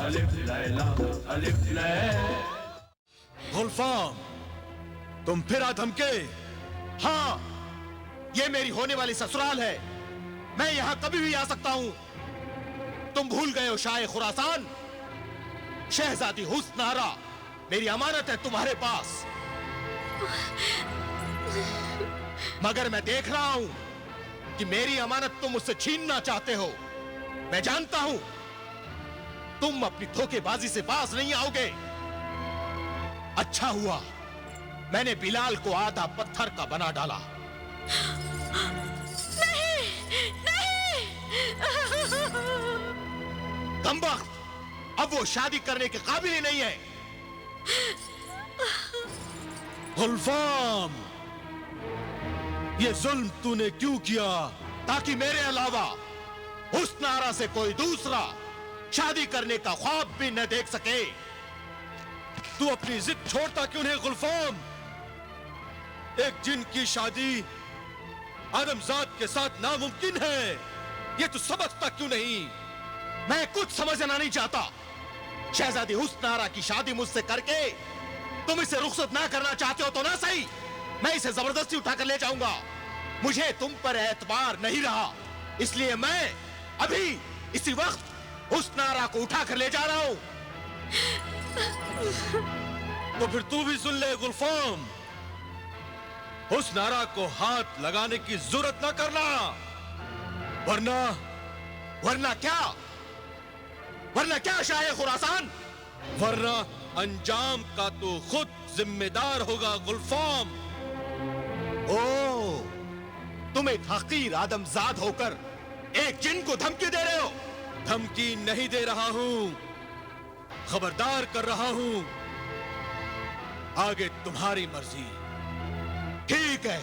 अलिफ लैला अलिफ लैला। गुलफाम, तुम फिर आ धमके? हाँ, ये मेरी होने वाली ससुराल है। मैं यहां कभी भी आ सकता हूं। तुम भूल गए हो शाह खुरासान? शहजादी हुस्न आरा मेरी अमानत है तुम्हारे पास। मगर मैं देख रहा हूं कि मेरी अमानत तुम मुझसे छीनना चाहते हो। मैं जानता हूं तुम अपनी धोखेबाजी से बाज नहीं आओगे। अच्छा हुआ मैंने बिलाल को आधा पत्थर का बना डाला। नहीं, नहीं। कमबख्त, अब वो शादी करने के काबिल ही नहीं है। गुलफाम, ये जुल्म तूने क्यों किया? ताकि मेरे अलावा हुस्न आरा से कोई दूसरा शादी करने का ख्वाब भी न देख सके। तू अपनी जिद छोड़ता क्यों नहीं गुलफाम? एक जिन की शादी आदमजाद के साथ नामुमकिन है, ये तू समझता क्यों नहीं? मैं कुछ समझना नहीं चाहता। शहजादी हुस्न आरा की शादी मुझसे करके तुम इसे रुखसत ना करना चाहते हो तो ना सही, मैं इसे जबरदस्ती उठाकर ले जाऊंगा। मुझे तुम पर एतबार नहीं रहा, इसलिए मैं अभी इसी वक्त हुस्न आरा को उठाकर ले जा रहा हूं। तो फिर तू भी सुन ले गुलफाम, हुस्न आरा को हाथ लगाने की जरूरत ना करना, वरना वरना क्या? वरना क्या शाह खुरासान? वरना अंजाम का तो खुद जिम्मेदार होगा गुलफाम। ओ, तुम एक हकीर आदमजाद होकर एक जिन को धमकी दे रहे हो? धमकी नहीं दे रहा हूं, खबरदार कर रहा हूं। आगे तुम्हारी मर्जी। ठीक है,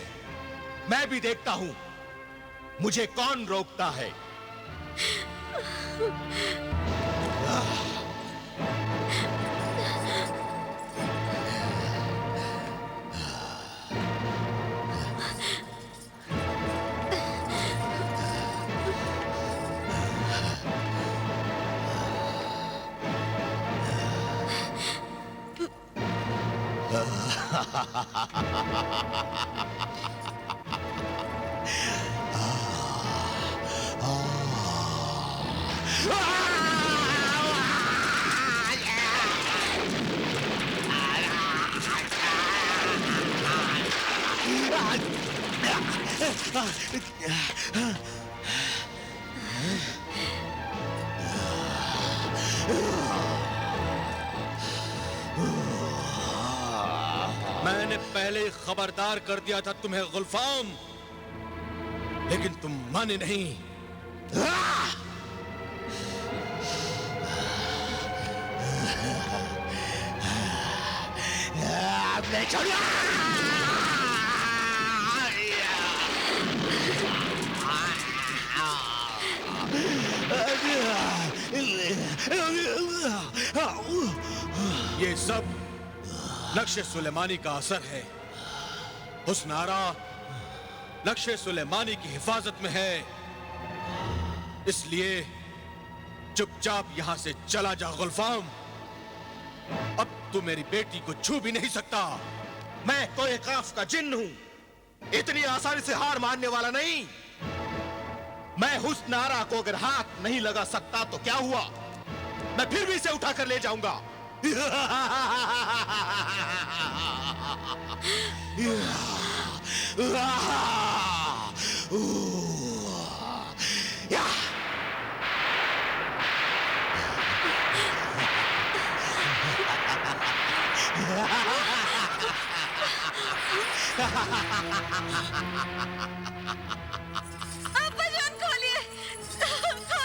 मैं भी देखता हूं मुझे कौन रोकता है। मैंने पहले ही खबरदार कर दिया था तुम्हें गुलफाम, लेकिन तुम माने नहीं। ये सब नक्शे सुलेमानी का असर है। हुस्न आरा नक्शे सुलेमानी की हिफाजत में है, इसलिए चुपचाप यहां से चला जा गुलफाम। अब तू मेरी बेटी को छू भी नहीं सकता। मैं कोई काफ का जिन्न हूं, इतनी आसानी से हार मानने वाला नहीं। मैं हुस्न आरा को अगर हाथ नहीं लगा सकता तो क्या हुआ, मैं फिर भी इसे उठाकर ले जाऊंगा। अब्बा जान खोलिए, खोलो।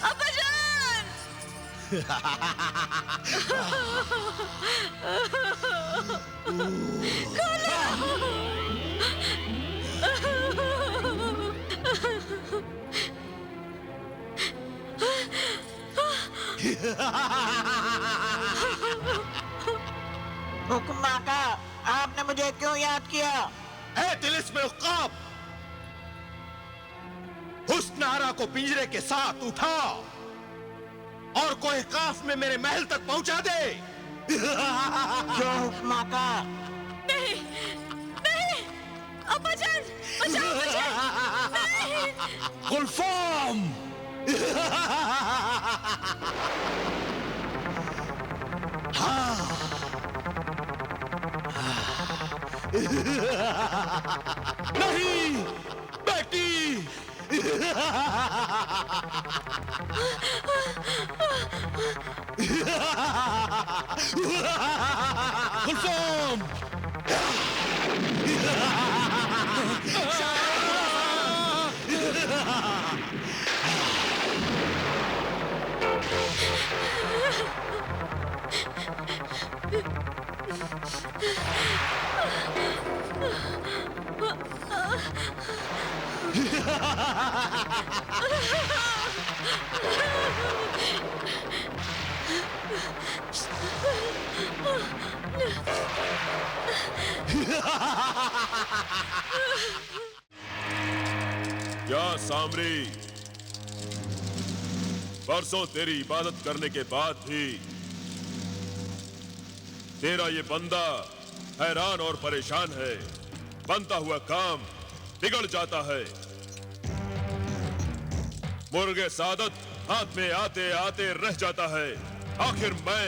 अब्बा जान। हुक्म आका, आपने मुझे क्यों याद किया? है तिलिस्म उक्काब, हुस्न आरा को पिंजरे के साथ उठा और कोई काफ में मेरे महल तक पहुंचा दे। क्या हुक्म आका? नहीं नहीं अब्बाजान, बचाओ मुझे। नहीं गुलफाम! नहीं बेटी! गुलफाम! क्या सामरी, बरसों तेरी इबादत करने के बाद भी तेरा ये बंदा हैरान और परेशान है। बनता हुआ काम बिगड़ जाता है। मुर्गे सादत हाथ में आते आते रह जाता है। आखिर मैं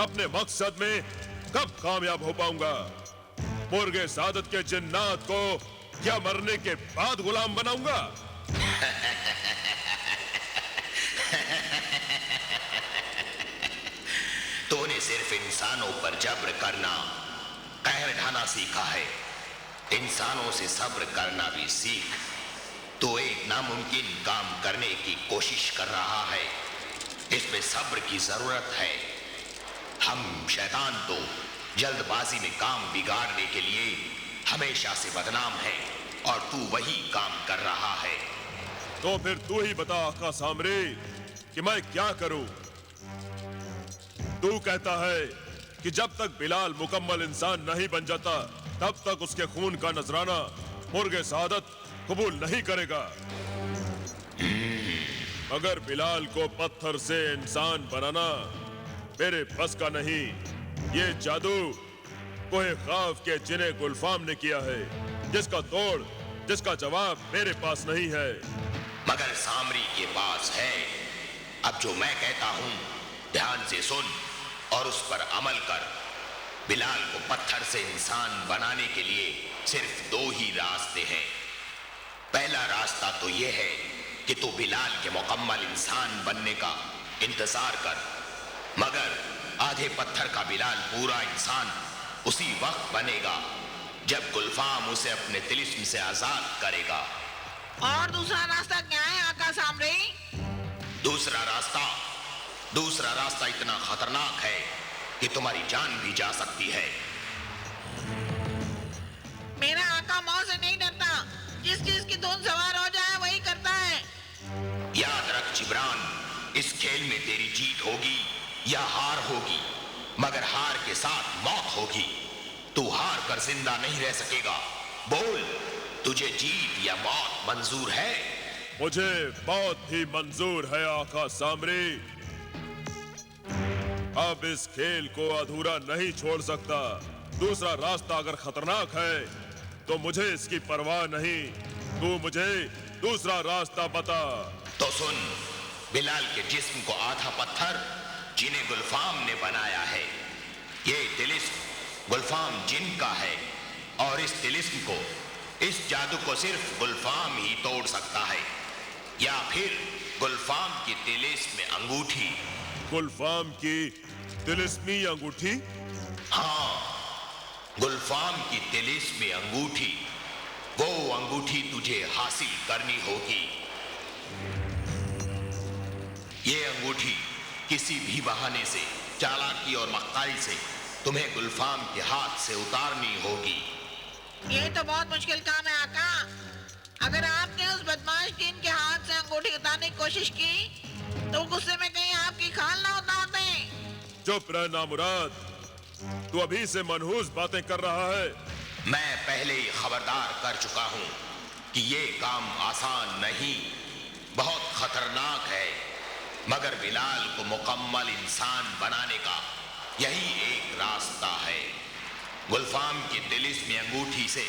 अपने मकसद में कब कामयाब हो पाऊंगा? मुर्गे सादत के जिन्नात को क्या मरने के बाद गुलाम बनाऊंगा? तूने सिर्फ इंसानों पर जब्र करना, कहर ढाना सीखा है। इंसानों से सब्र करना भी सीख। तो एक नामुमकिन काम करने की कोशिश कर रहा है। इसमें सब्र की जरूरत है। हम शैतान तो जल्दबाजी में काम बिगाड़ने के लिए हमेशा से बदनाम है, और तू वही काम कर रहा है। तो फिर तू ही बता आका सामरी कि मैं क्या करूं? तू कहता है कि जब तक बिलाल मुकम्मल इंसान नहीं बन जाता तब तक उसके खून का नजराना मुर्गे सादत कबूल नहीं करेगा। मगर बिलाल को पत्थर से इंसान बनाना मेरे बस का नहीं। ये जादू कोहे ख्वाफ के जिन्हें गुलफाम ने किया है, जिसका जवाब मेरे पास नहीं है। मगर सामरी के पास है। अब जो मैं कहता हूं ध्यान से सुन और उस पर अमल कर। बिलाल को पत्थर से इंसान बनाने के लिए सिर्फ दो ही रास्ते हैं। पहला रास्ता तो यह है कि तू बिलाल के मुकम्मल इंसान बनने का इंतजार कर, मगर आधे पत्थर का बिलाल पूरा इंसान उसी वक्त बनेगा जब गुलफाम उसे अपने तिलिस्म से आजाद करेगा। और दूसरा रास्ता क्या है आका सामरी? दूसरा रास्ता इतना खतरनाक है कि तुम्हारी जान भी जा सकती है। मेरा आका मौत से नहीं डरता। जिस चीज की धुन सवार हो जाए वही करता है। याद रख जिब्रान, इस खेल में तेरी जीत होगी या हार होगी, मगर हार के साथ मौत होगी। तू हार कर जिंदा नहीं रह सकेगा। बोल, तुझे जीत या मौत मंजूर है? मुझे मौत ही मंजूर है आका सामरी। अब इस खेल को अधूरा नहीं छोड़ सकता। दूसरा रास्ता अगर खतरनाक है तो मुझे इसकी परवाह नहीं। तू मुझे दूसरा रास्ता बता। तो सुन, बिलाल के जिस्म को आधा पत्थर जिन्हें गुलफाम ने बनाया है। ये तिलिस्म गुलफाम जिन का है, और इस तिलिस्म को, इस जादू को सिर्फ गुलफाम ही तोड़ सकता है, या फिर गुलफाम की तिलिस्म में अंगूठी। गुलफाम की तिलिस्मी अंगूठी? हाँ, गुलफाम की तिलिस्म में अंगूठी। वो अंगूठी तुझे हासिल करनी होगी। ये अंगूठी किसी भी बहाने से, चालाकी और मक्कारी से तुम्हें गुलफाम के हाथ से उतारनी होगी। ये तो बहुत मुश्किल काम है आका। अगर आपने उस बदमाश जिन के हाथ से अंगूठी उतारने की कोशिश की तो गुस्से में कहीं आपकी खाल ना उतार दें। चुप रह नामुराद, तू अभी से मनहूस बातें कर रहा है। मैं पहले ही खबरदार कर चुका हूं कि ये काम आसान नहीं, बहुत खतरनाक है, मगर बिलाल को मुकम्मल इंसान बनाने का यही एक रास्ता है। गुलफाम की तिलिस्मी अंगूठी से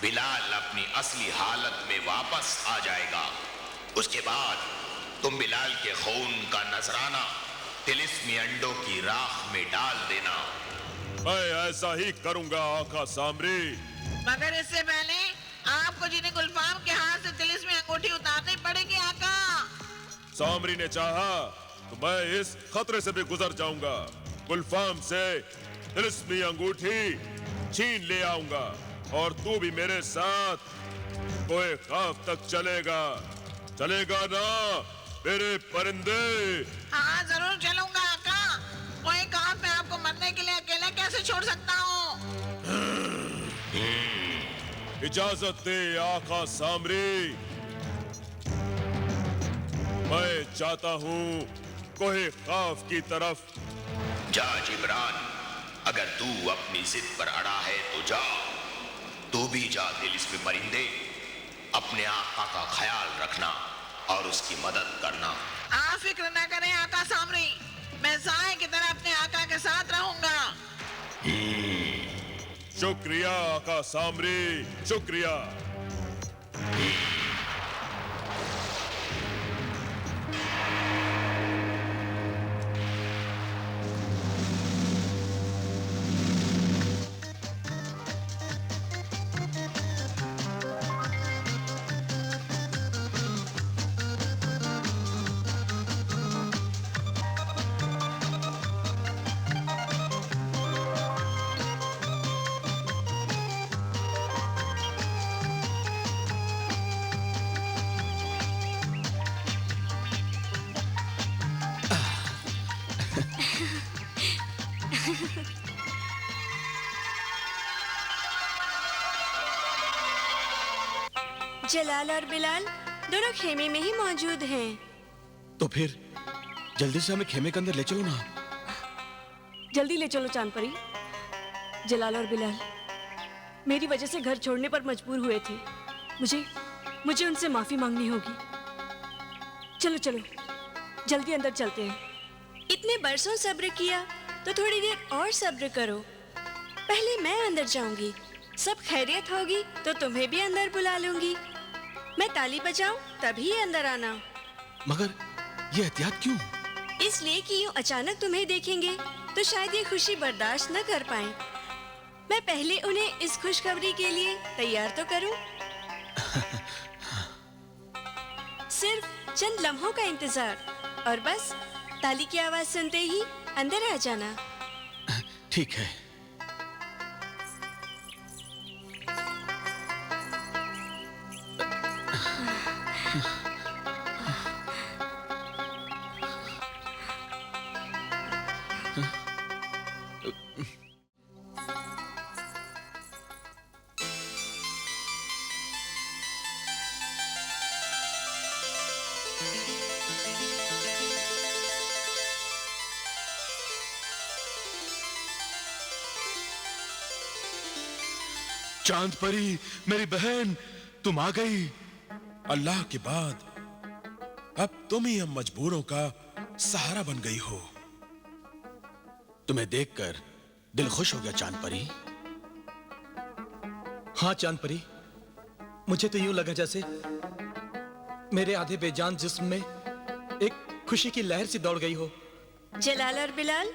बिलाल अपनी असली हालत में वापस आ जाएगा। उसके बाद तुम बिलाल के खून का नजराना तिलिस्मी अंडों की राख में डाल देना। मैं ऐसा ही करूंगा आका सामरी। मगर इससे पहले आपको जिन्हें गुलफाम के हाथ से तिलिस्मी अंगूठी उतारनी पड़ेगी आका। सामरी ने चाहा तो मैं इस खतरे से भी गुजर जाऊंगा। गुलफाम से तिलिस्मी अंगूठी छीन ले आऊंगा और तू भी मेरे साथ कोई ख्वाब तक चलेगा। चलेगा ना मेरे परिंदे? हाँ जरूर चलूंगा आका। कोई काम मैं आपको मरने के लिए अकेले कैसे छोड़ सकता हूँ? इजाजत दे आका सामरी। मैं चाहता हूँ कोई ख्वाब की तरफ। जा जिब्रान, अगर तू अपनी जिद पर अड़ा है तो जा, तू भी जा तिलिस्मी परिंदे। अपने आका का ख्याल रखना और उसकी मदद करना। आप फिक्र न करें आका सामरी, मैं साए की तरह अपने आका के साथ रहूंगा। शुक्रिया आका सामरी, शुक्रिया। जलाल और बिलाल दोनों खेमे में ही मौजूद हैं। तो फिर जल्दी से हमें खेमे के अंदर ले चलो ना। जल्दी ले चलो चांद परी। जलाल और बिलाल मेरी वजह से घर छोड़ने पर मजबूर हुए थे। मुझे उनसे माफी मांगनी होगी। चलो चलो जल्दी अंदर चलते हैं। इतने बरसों सब्र किया तो थोड़ी देर और सब्र करो। पहले मैं अंदर जाऊंगी, सब खैरियत होगी तो तुम्हें भी अंदर बुला लूंगी। मैं ताली बजाऊं तभी अंदर आना। मगर ये एहतियात क्यों? इसलिए कि यूं अचानक तुम्हें देखेंगे तो शायद ये खुशी बर्दाश्त न कर पाएं। मैं पहले उन्हें इस खुशखबरी के लिए तैयार तो करूं। सिर्फ चंद लम्हों का इंतजार और बस ताली की आवाज सुनते ही अंदर आ जाना। ठीक है। चांद परी, मेरी बहन, तुम आ गई। अल्लाह के बाद अब तुम ही हम मजबूरों का सहारा बन गई हो। तुम्हें देखकर दिल खुश हो गया चांद परी। हाँ चांद परी, मुझे तो यूं लगा जैसे मेरे आधे बेजान जिस्म में एक खुशी की लहर सी दौड़ गई हो। जलाल और बिलाल,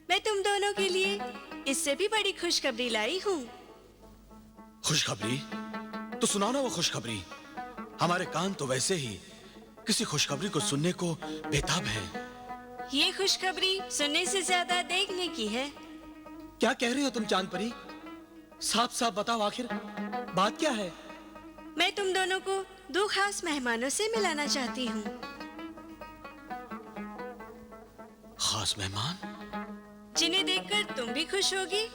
मैं तुम दोनों के लिए इससे भी बड़ी खुशखबरी लाई हूँ। खुशखबरी? तो सुनाओ ना वो खुशखबरी। हमारे कान तो वैसे ही किसी खुशखबरी को सुनने को बेताब हैं। ये खुशखबरी सुनने से ज्यादा देखने की है। क्या कह रही हो तुम चांद परी? साफ साफ बताओ, आखिर बात क्या है? मैं तुम दोनों को दो खास मेहमानों से मिलाना चाहती हूँ। खास मेहमान? जिन्हें देखकर तुम भी खुश होगी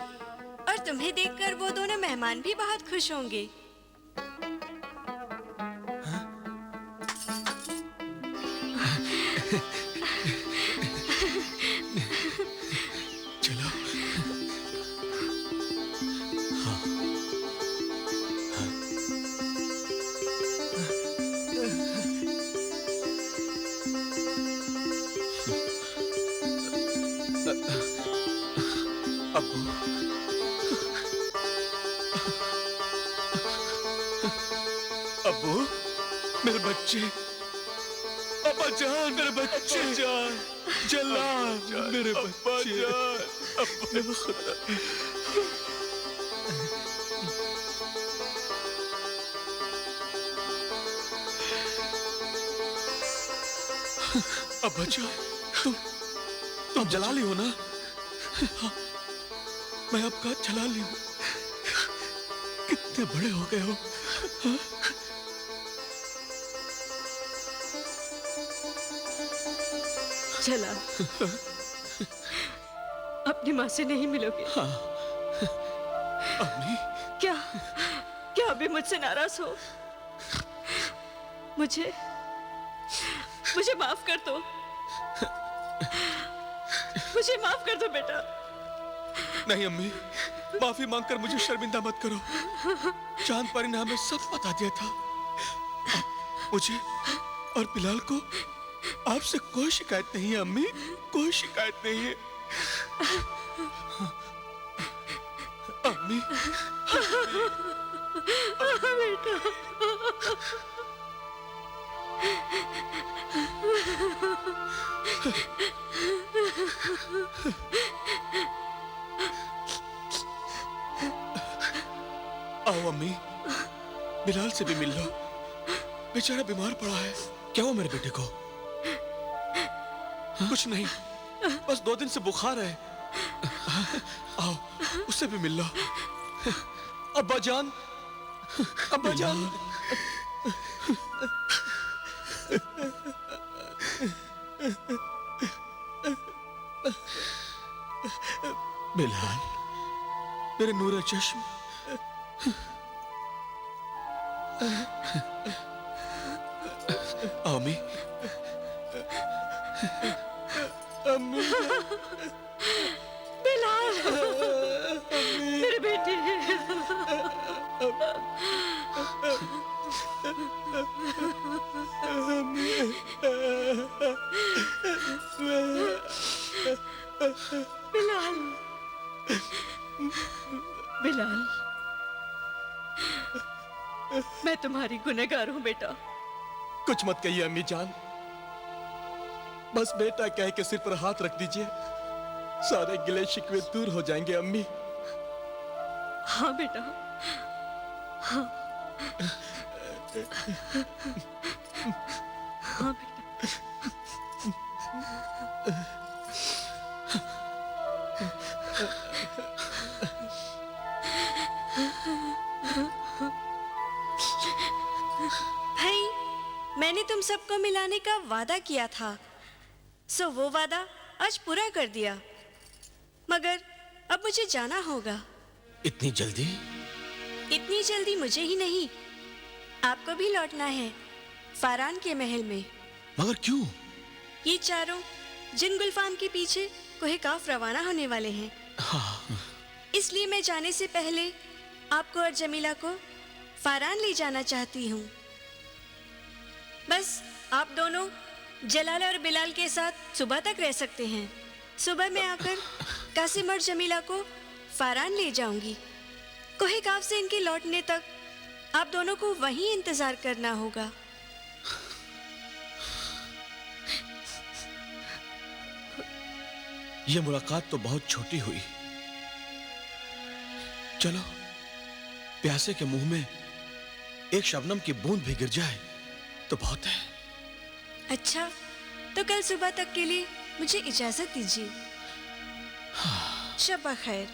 और तुम्हें देखकर वो दोनों मेहमान भी बहुत खुश होंगे। चलो। हाँ। अब्बू, मेरे बच्चे, अब्बा जान, मेरे बच्चे जान, जलाल, मेरे बच्चे, अब्बा खुदा। अब्बा जान, तुम जलाली हो ना? हाँ, मैं आपका जलाली हूँ। कितने बड़े हो गए हो? हाँ? चला, अपनी माँ से नहीं मिलोगे? हाँ। अम्मी, क्या क्या अभी मुझसे नाराज हो? मुझे मुझे माफ कर दो। मुझे माफ कर दो बेटा। नहीं अम्मी, माफी मांगकर मुझे शर्मिंदा मत करो। चांद परी ने हमें सब बता दिया था। अब मुझे और बिलाल को आपसे कोई शिकायत नहीं है अम्मी, कोई शिकायत नहीं है। अम्मी, बेटा, आओ अम्मी, बिलाल से भी मिल लो। बेचारा बीमार पड़ा है। क्या हुआ मेरे बेटे को? कुछ नहीं, बस 2 दिन से बुखार है। आओ, उससे भी मिल लो। अब्बा जान, अब्बा जान। बिलाल, मेरे नूर चश्म। अम्मी, अम्मी, बिलाल, मेरे बेटे। बिलाल, बिलाल, मैं तुम्हारी गुनहगार हूँ बेटा। कुछ मत कहिए अम्मी जान, बस बेटा कह के सिर पर हाथ रख दीजिए, सारे गिले शिकवे दूर हो जाएंगे अम्मी। हाँ बेटा, हाँ, हाँ बेटा। भाई, मैंने तुम सबको मिलाने का वादा किया था, सो वो वादा आज पूरा कर दिया। मगर अब मुझे जाना होगा। इतनी जल्दी? इतनी जल्दी मुझे ही नहीं, आपको भी लौटना है फारान के महल में। मगर क्यों? ये चारों जिन गुलफाम के पीछे कोहे काफ रवाना होने वाले हैं। हाँ। इसलिए मैं जाने से पहले आपको और जमीला को फारान ले जाना चाहती हूँ। बस आप दोनों जलाल और बिलाल के साथ सुबह तक रह सकते हैं। सुबह मैं आकर कासिम और जमीला को फारान ले जाऊंगी। कोहे काफ से इनके लौटने तक आप दोनों को वहीं इंतजार करना होगा। ये मुलाकात तो बहुत छोटी हुई। चलो, प्यासे के मुंह में एक शबनम की बूंद भी गिर जाए तो बहुत है। अच्छा, तो कल सुबह तक के लिए मुझे इजाजत दीजिए। शब खैर।